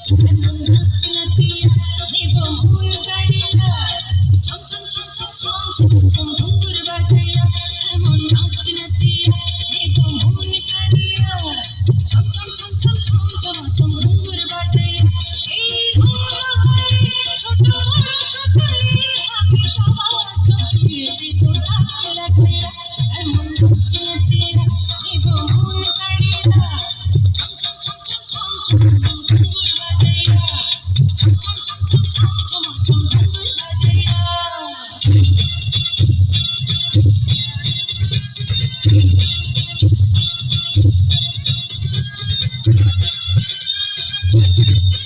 নাচি নাচিয়া নেব মন কাড়িয়া ছম ছম ছম ছম ছম ছম ছম ঘুঙুর বাজাইয়া এমন নাচি নাচিয়া নেব মন কাড়িয়া ছম ছম ছম ছম ছম ছম ছম ঘুঙুর বাজাইয়া এই ধুলোয় ছোট বড় সকলে আমি সবার চোখে দিব তাকে রাখিয়া এমন নাচি নাচিয়া নেব মন কাড়িয়া Thank you.